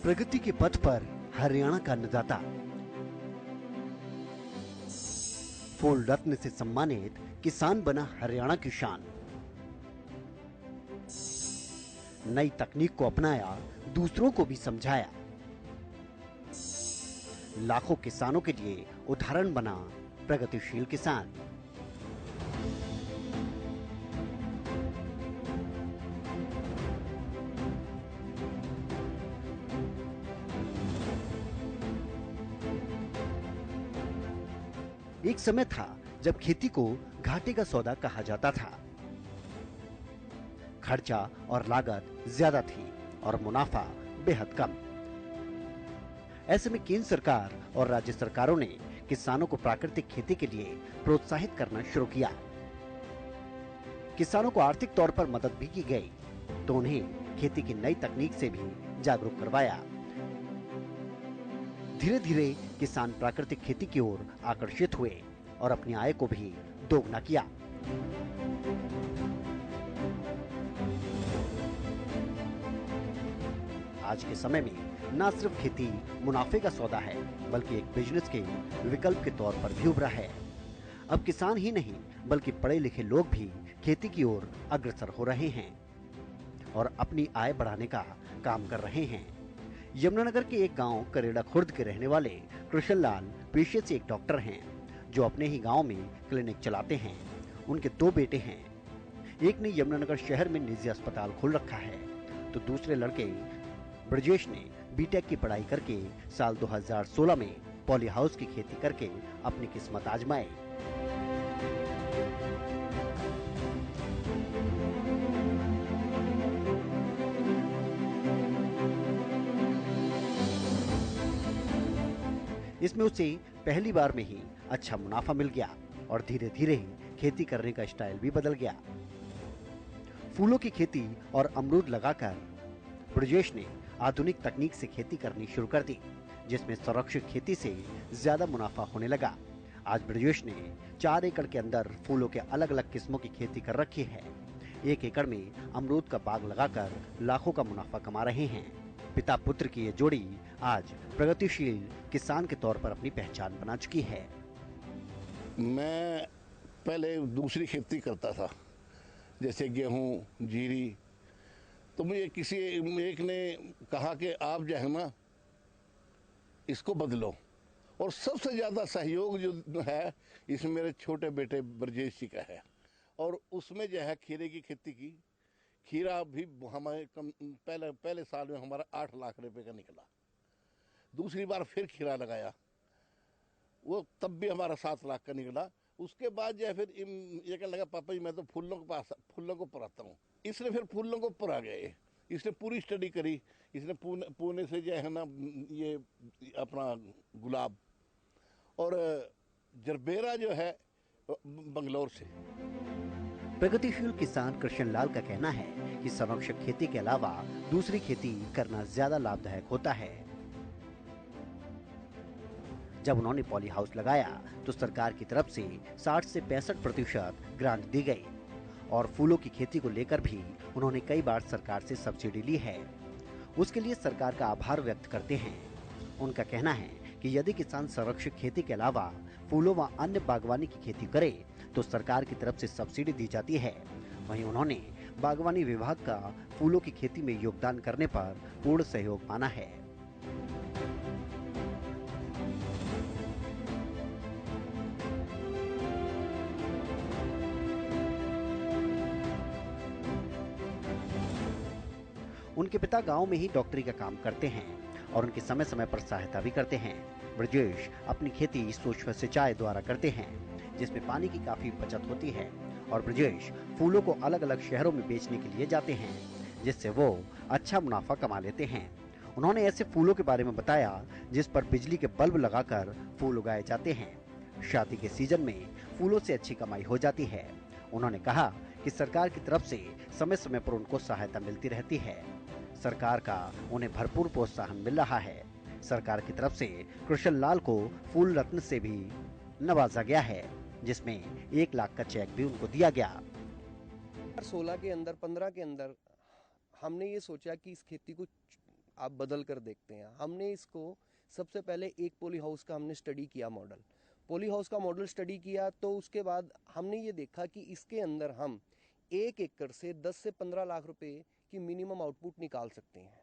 प्रगति के पथ पर हरियाणा का अन्नदाता। फूल रत्न से सम्मानित किसान बना हरियाणा की शान। नई तकनीक को अपनाया, दूसरों को भी समझाया। लाखों किसानों के लिए उदाहरण बना प्रगतिशील किसान। एक समय था जब खेती को घाटे का सौदा कहा जाता था। खर्चा और लागत ज्यादा थी और मुनाफा बेहद कम। ऐसे में केंद्र सरकार और राज्य सरकारों ने किसानों को प्राकृतिक खेती के लिए प्रोत्साहित करना शुरू किया। किसानों को आर्थिक तौर पर मदद भी की गई, तो उन्हें खेती की नई तकनीक से भी जागरूक करवाया। धीरे धीरे किसान प्राकृतिक खेती की ओर आकर्षित हुए और अपनी आय को भी दोगुना किया। आज के समय में न सिर्फ खेती मुनाफे का सौदा है, बल्कि एक बिजनेस के विकल्प के तौर पर भी उभरा है। अब किसान ही नहीं, बल्कि पढ़े लिखे लोग भी खेती की ओर अग्रसर हो रहे हैं और अपनी आय बढ़ाने का काम कर रहे हैं। यमुनानगर के एक गांव करेड़ा खुर्द के रहने वाले कृष्ण लाल पेशे से एक डॉक्टर हैं, जो अपने ही गांव में क्लिनिक चलाते हैं। उनके 2 बेटे हैं। एक ने यमुनानगर शहर में निजी अस्पताल खोल रखा है, तो दूसरे लड़के ब्रजेश ने बीटेक की पढ़ाई करके साल 2016 में पॉली हाउस की खेती करके अपनी किस्मत आजमाई। इसमें उसे पहली बार में ही अच्छा मुनाफा मिल गया और धीरे धीरे खेती करने का स्टाइल भी बदल गया। फूलों की खेती और अमरूद लगाकर ब्रजेश ने आधुनिक तकनीक से खेती करनी शुरू कर दी, जिसमें संरक्षित खेती से ज्यादा मुनाफा होने लगा। आज ब्रजेश ने 4 एकड़ के अंदर फूलों के अलग अलग किस्मों की खेती कर रखी है। 1 एकड़ में अमरूद का बाग लगाकर लाखों का मुनाफा कमा रहे हैं। पिता पुत्र की ये जोड़ी आज प्रगतिशील किसान के तौर पर अपनी पहचान बना चुकी है। मैं पहले दूसरी खेती करता था, जैसे गेहूं, जीरी। तो मुझे किसी एक ने कहा कि आप जो है ना इसको बदलो, और सबसे ज़्यादा सहयोग जो है इसमें मेरे छोटे बेटे ब्रजेश जी का है। और उसमें जो है खीरे की खेती की। खीरा भी हमारे पहले साल में हमारा 8 लाख रुपए का निकला। दूसरी बार फिर खीरा लगाया, वो तब भी हमारा 7 लाख का निकला। उसके बाद जो है फिर ये कहने लगा, पापा जी मैं तो फूलों को पढ़ाता हूँ। इसने फिर फूलों को पढ़ा गए। इसने पूरी स्टडी करी। इसने पुणे से जो है ना ये अपना गुलाब, और जरबेरा जो है बंगलौर से। प्रगतिशील किसान कृष्ण लाल का कहना है कि संरक्षक खेती के अलावा दूसरी खेती करना ज्यादा लाभदायक होता है। जब उन्होंने पॉली हाउस लगाया तो सरकार की तरफ से 60 से 65% ग्रांट दी गई और फूलों की खेती को लेकर भी उन्होंने कई बार सरकार से सब्सिडी ली है। उसके लिए सरकार का आभार व्यक्त करते हैं। उनका कहना है कि यदि किसान संरक्षित खेती के अलावा फूलों व अन्य बागवानी की खेती करे तो सरकार की तरफ से सब्सिडी दी जाती है। वहीं उन्होंने बागवानी विभाग का फूलों की खेती में योगदान करने पर पूर्ण सहयोग माना है। उनके पिता गांव में ही डॉक्टरी का काम करते हैं और उनकी समय समय पर सहायता भी करते हैं। ब्रजेश अपनी खेती सूक्ष्म सिंचाई द्वारा करते हैं, जिसमें पानी की काफी बचत होती है। और ब्रजेश फूलों को अलग अलग शहरों में बेचने के लिए जाते हैं, जिससे वो अच्छा मुनाफा कमा लेते हैं। उन्होंने ऐसे फूलों के बारे में बताया जिस पर बिजली के बल्ब लगाकर फूल उगाए जाते हैं। शादी के सीजन में फूलों से अच्छी कमाई हो जाती है। उन्होंने कहा कि सरकार की तरफ से समय समय पर उनको सहायता मिलती रहती है। सरकार का उन्हें भरपूर प्रोत्साहन मिल रहा है। सरकार की तरफ से कृष्ण लाल को फूल रत्न से भी नवाजा गया है, जिसमें 1 लाख का चेक भी उनको दिया गया। 2016 के अंदर 15 के अंदर हमने ये सोचा कि इस खेती को आप बदल कर देखते हैं। हमने इसको सबसे पहले एक पॉली हाउस का हमने स्टडी किया, मॉडल पॉली हाउस का मॉडल स्टडी किया। तो उसके बाद हमने ये देखा कि इसके अंदर हम 1 एकड़ से 10 से 15 लाख रुपए की मिनिमम आउटपुट निकाल सकते हैं।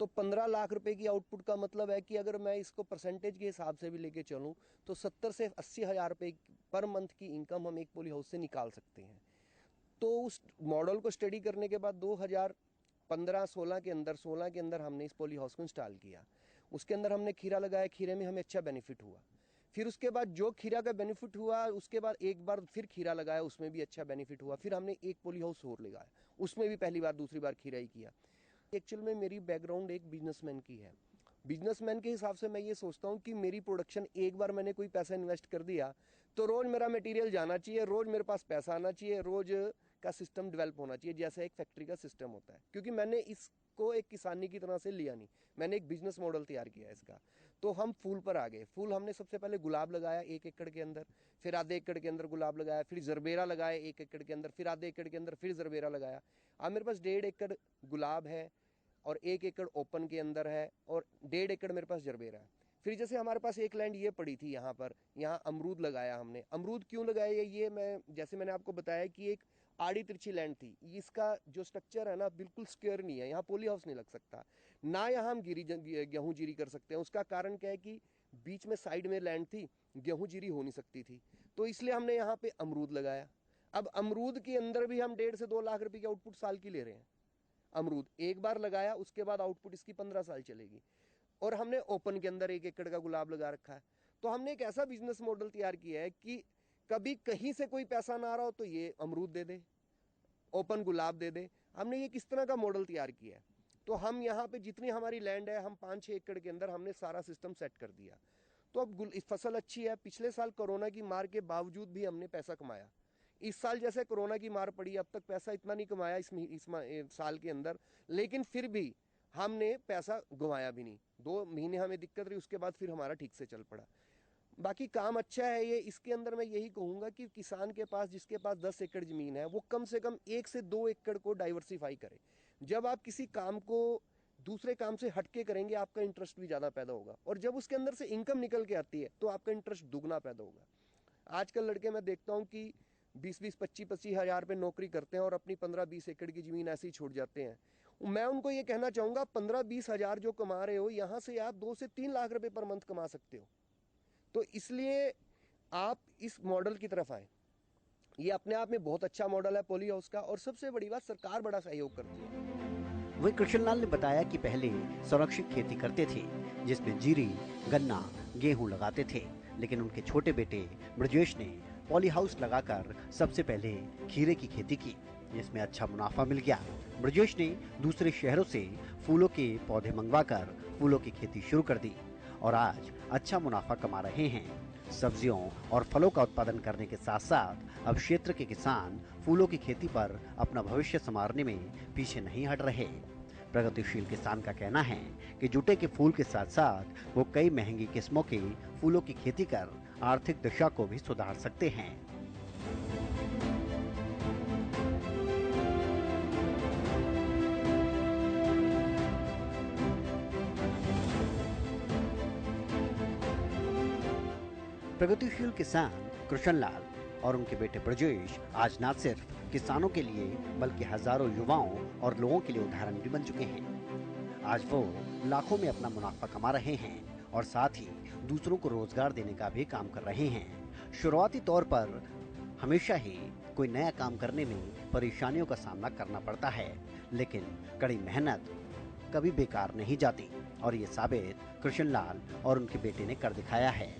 तो 15 लाख रुपए की आउटपुट का मतलब है कि अगर मैं इसको परसेंटेज के हिसाब से भी लेके चलूं तो 70 से 80 हज़ार रुपये पर मंथ की इनकम हम एक पॉली हाउस से निकाल सकते हैं। तो उस मॉडल को स्टडी करने के बाद 2015-16 के अंदर हमने इस पॉली हाउस को इंस्टॉल किया। उसके अंदर हमने खीरा लगाया, खीरे में हमें अच्छा बेनिफिट हुआ। फिर उसके बाद जो खीरा का बेनिफिट हुआ, उसके बाद एक बार फिर खीरा लगाया, उसमें भी अच्छा बेनिफिट हुआ। फिर हमने एक पॉली हाउस और लगाया, उसमें भी पहली बार दूसरी बार खीरा ही किया। एक्चुअल में मेरी बैकग्राउंड एक बिजनेसमैन की है। बिजनेसमैन के हिसाब से मैं ये सोचता हूँ कि मेरी प्रोडक्शन, एक बार मैंने कोई पैसा इन्वेस्ट कर दिया तो रोज मेरा मटेरियल जाना चाहिए, रोज मेरे पास पैसा आना चाहिए, रोज का सिस्टम डेवलप होना चाहिए, जैसा एक फैक्ट्री का सिस्टम होता है। क्योंकि मैंने इसको एक किसानी की तरह से लिया नहीं, मैंने एक बिजनेस मॉडल तैयार किया इसका। तो हम फूल पर आ गए। फूल हमने सबसे पहले गुलाब लगाया 1 एकड़ के अंदर, फिर आधे एकड़ के अंदर गुलाब लगाया, फिर जरबेरा लगाया 1 एकड़ के अंदर, फिर आधे एकड़ के अंदर फिर जरबेरा लगाया। अब मेरे पास 1.5 एकड़ गुलाब है और 1 एकड़ ओपन के अंदर है और 1.5 एकड़ मेरे पास जरबेरा है। फिर जैसे हमारे पास एक लैंड ये पड़ी थी यहाँ पर, यहाँ अमरूद लगाया हमने। अमरूद क्यों लगाया, ये मैंने आपको बताया कि एक आड़ी तिरछी लैंड थी। इसका जो स्ट्रक्चर है ना, बिल्कुल स्क्वायर नहीं है, यहाँ पॉली हाउस नहीं लग सकता, ना यहाँ हम गेहूँ जीरी कर सकते हैं। उसका कारण क्या है कि बीच में साइड में लैंड थी, गेहूँ जीरी हो नहीं सकती थी, तो इसलिए हमने यहाँ पे अमरूद लगाया। अब अमरूद के अंदर भी हम 1.5 से 2 लाख रुपए की आउटपुट साल की ले रहे हैं। अमरूद एक बार लगाया, उसके बाद आउटपुट इसकी 15 साल चलेगी। और हमने ओपन के अंदर 1 एकड़ का गुलाब लगा रखा है। तो हमने एक ऐसा बिजनेस मॉडल तैयार किया है कि कभी कहीं से कोई पैसा ना आ रहा हो तो ये अमरूद दे दे, ओपन गुलाब दे दे। हमने ये किस तरह का मॉडल तैयार किया है। तो हम यहाँ पे जितनी हमारी लैंड है, हम 5-6 एकड़ के अंदर हमने सारा सिस्टम सेट कर दिया। तो अब फसल अच्छी है। पिछले साल कोरोना की मार के बावजूद भी हमने पैसा कमाया। इस साल जैसे कोरोना की मार पड़ी, अब तक पैसा इतना नहीं कमाया इस साल के अंदर, लेकिन फिर भी हमने पैसा गंवाया भी नहीं। 2 महीने हमें दिक्कत रही, उसके बाद फिर हमारा ठीक से चल पड़ा। बाकी काम अच्छा है ये। इसके अंदर मैं यही कहूँगा कि किसान के पास, जिसके पास 10 एकड़ ज़मीन है, वो कम से कम 1 से 2 एकड़ को डाइवर्सिफाई करे। जब आप किसी काम को दूसरे काम से हटके करेंगे, आपका इंटरेस्ट भी ज़्यादा पैदा होगा, और जब उसके अंदर से इनकम निकल के आती है तो आपका इंटरेस्ट दुगना पैदा होगा। आजकल लड़के मैं देखता हूँ कि 20-20, 25-25 हज़ार रुपये नौकरी करते हैं और अपनी 15-20 एकड़ की ज़मीन ऐसे ही छोड़ जाते हैं। मैं उनको ये कहना चाहूँगा, 15-20 हज़ार जो कमा रहे हो, यहाँ से आप 2 से 3 लाख रुपए पर मंथ कमा सकते हो। तो इसलिए आप इस मॉडल की तरफ आए। ये अपने आप में बहुत अच्छा मॉडल है पॉली हाउस का, और सबसे बड़ी बात, सरकार बड़ा सहयोग करती है। वही कृष्णलाल ने बताया कि पहले संरक्षित खेती करते थे, जिसमें जीरी, गन्ना, गेहूं लगाते थे, लेकिन उनके छोटे बेटे ब्रजेश ने पॉली हाउस लगाकर सबसे पहले खीरे की खेती की, जिसमें अच्छा मुनाफा मिल गया। ब्रजेश ने दूसरे शहरों से फूलों के पौधे मंगवाकर फूलों की खेती शुरू कर दी और आज अच्छा मुनाफा कमा रहे हैं। सब्जियों और फलों का उत्पादन करने के साथ साथ अब क्षेत्र के किसान फूलों की खेती पर अपना भविष्य संवारने में पीछे नहीं हट रहे। प्रगतिशील किसान का कहना है कि जूटे के फूल के साथ साथ वो कई महंगी किस्मों के फूलों की खेती कर आर्थिक दशा को भी सुधार सकते हैं। प्रगतिशील किसान कृष्णलाल और उनके बेटे ब्रजेश आज न सिर्फ किसानों के लिए बल्कि हजारों युवाओं और लोगों के लिए उदाहरण भी बन चुके हैं। आज वो लाखों में अपना मुनाफा कमा रहे हैं और साथ ही दूसरों को रोजगार देने का भी काम कर रहे हैं। शुरुआती तौर पर हमेशा ही कोई नया काम करने में परेशानियों का सामना करना पड़ता है, लेकिन कड़ी मेहनत कभी बेकार नहीं जाती और ये साबित कृष्णलाल और उनके बेटे ने कर दिखाया है।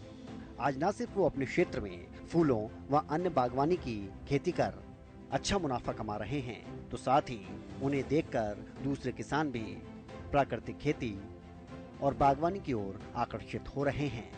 आज न सिर्फ वो अपने क्षेत्र में फूलों व अन्य बागवानी की खेती कर अच्छा मुनाफा कमा रहे हैं, तो साथ ही उन्हें देखकर दूसरे किसान भी प्राकृतिक खेती और बागवानी की ओर आकर्षित हो रहे हैं।